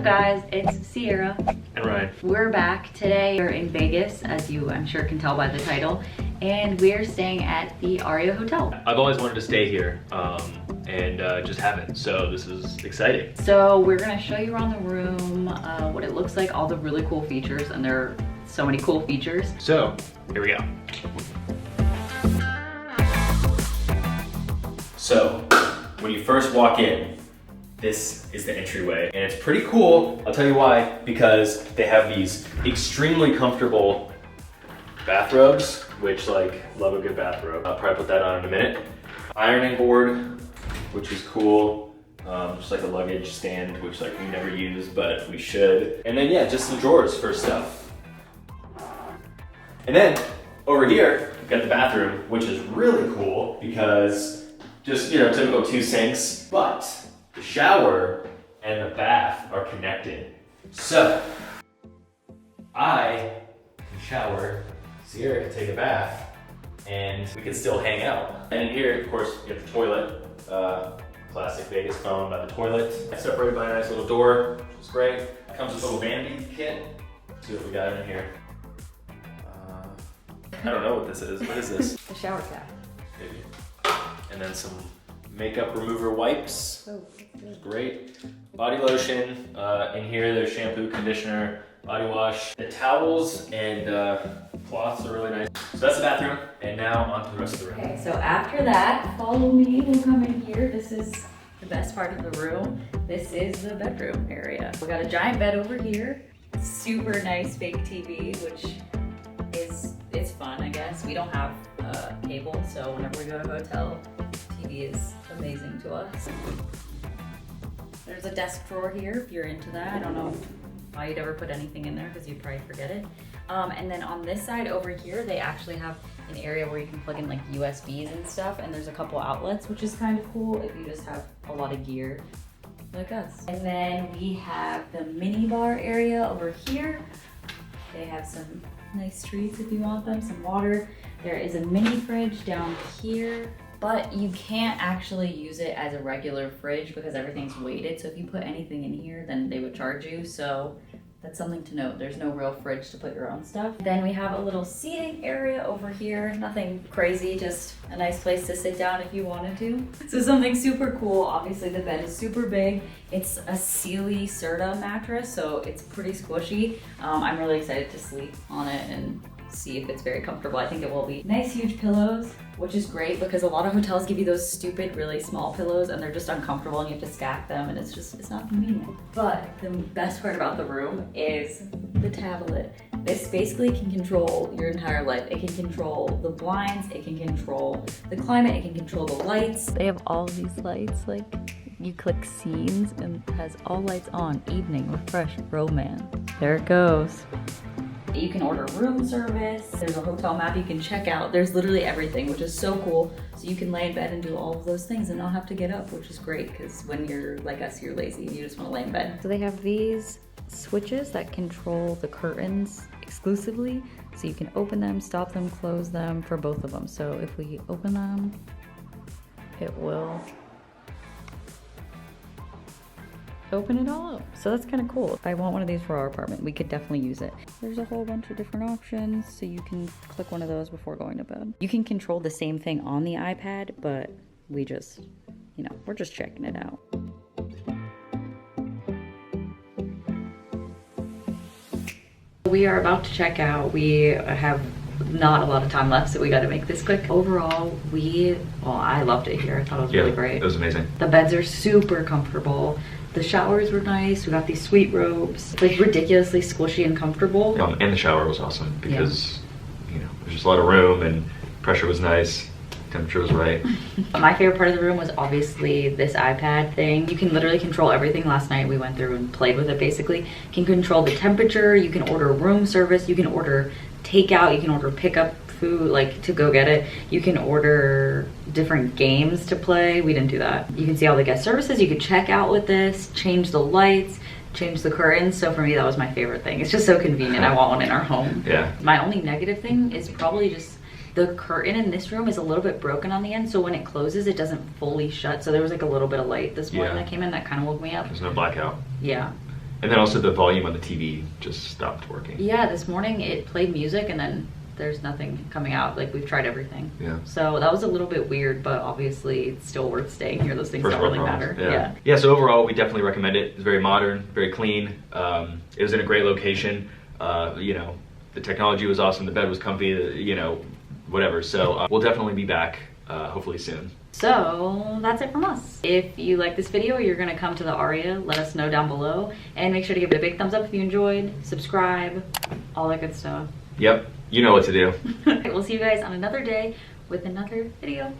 guys? It's Sierra. And Ryan. We're back today. We're in Vegas, as you I'm sure can tell by the title, and we're staying at the ARIA Hotel. I've always wanted to stay here and just haven't, so this is exciting. So we're gonna show you around the room, what it looks like, all the really cool features, and there are so many cool features. So, here we go. So, when you first walk in, this is the entryway, and it's pretty cool. I'll tell you why, because they have these extremely comfortable bathrobes, which love a good bathrobe. I'll probably put that on in a minute. Ironing board, which is cool. Just like a luggage stand, which we never use, but we should. And then yeah, just some drawers for stuff. And then over here, we've got the bathroom, which is really cool because just, typical 2 sinks, but the shower and the bath are connected. So I can shower, Sierra can take a bath, and we can still hang out. And in here, of course, you have the toilet. Classic Vegas phone by the toilet. Separated by a nice little door, which is great. It comes with a little vanity kit. Let's see what we got in here. I don't know what this is. What is this? The shower cap. Maybe. And then some makeup remover wipes. Oh, great. Body lotion. In here, there's shampoo, conditioner, body wash. The towels and cloths are really nice. So that's the bathroom, and now on to the rest of the room. Okay, so after that, follow me. We'll come in here. This is the best part of the room. This is the bedroom area. We got a giant bed over here. Super nice fake TV, which it's fun, I guess. We don't have cable, so whenever we go to a hotel, TV is amazing to us. There's a desk drawer here if you're into that. I don't know why you'd ever put anything in there because you'd probably forget it. And then on this side over here, they actually have an area where you can plug in USBs and stuff, and there's a couple outlets, which is kind of cool if you just have a lot of gear like us. And then we have the mini bar area over here. They have some nice treats if you want them, some water. There is a mini fridge down here, but you can't actually use it as a regular fridge because everything's weighted. So if you put anything in here, then they would charge you. So that's something to note. There's no real fridge to put your own stuff. Then we have a little seating area over here. Nothing crazy, just a nice place to sit down if you wanted to. So something super cool. Obviously the bed is super big. It's a Sealy Serta mattress, so it's pretty squishy. I'm really excited to sleep on it and see if it's very comfortable. I think it will be. Nice huge pillows, which is great because a lot of hotels give you those stupid, really small pillows and they're just uncomfortable and you have to stack them and it's not convenient. But the best part about the room is the tablet. This basically can control your entire life. It can control the blinds, it can control the climate, it can control the lights. They have all of these lights, you click scenes and it has all lights on, evening, refresh, romance. There it goes. You can order room service. There's a hotel map you can check out. There's literally everything, which is so cool. So you can lay in bed and do all of those things and not have to get up, which is great because when you're like us, you're lazy and you just want to lay in bed. So they have these switches that control the curtains exclusively. So you can open them, stop them, close them for both of them. So if we open them, it will open it all up. So that's kind of cool. If I want one of these for our apartment, we could definitely use it. There's a whole bunch of different options, so you can click one of those before going to bed. You can control the same thing on the iPad, but we just, we're just checking it out. We are about to check out. We have not a lot of time left, so we got to make this quick. Overall, I loved it here. I thought it was really great. It was amazing. The beds are super comfortable. The showers were nice. We got these sweet robes. It's ridiculously squishy and comfortable. And the shower was awesome because, there's just a lot of room and pressure was nice. Temperature was right. My favorite part of the room was obviously this iPad thing. You can literally control everything. Last night we went through and played with it basically. You can control the temperature, you can order room service, you can order takeout, you can order pickup food, to go get it. You can order different games to play. We didn't do that. You can see all the guest services. You could check out with this, change the lights, change the curtains. So for me, that was my favorite thing. It's just so convenient. I want one in our home. Yeah. My only negative thing is probably just the curtain in this room is a little bit broken on the end, so when it closes, it doesn't fully shut. So there was a little bit of light this morning that came in that kind of woke me up. There's no blackout. Yeah. And then also the volume on the TV just stopped working. Yeah, this morning it played music and then there's nothing coming out. Like, we've tried everything. Yeah. So that was a little bit weird, but obviously it's still worth staying here. Those things First don't world really problems. matter. Yeah. So overall, we definitely recommend it. It's very modern, very clean. It was in a great location. You know, the technology was awesome. The bed was comfy. You know, whatever. So we'll definitely be back, hopefully soon. So that's it from us. If you like this video, you're gonna come to the ARIA, let us know down below, and make sure to give it a big thumbs up if you enjoyed, subscribe, all that good stuff. Yep, you know what to do. We'll see you guys on another day with another video.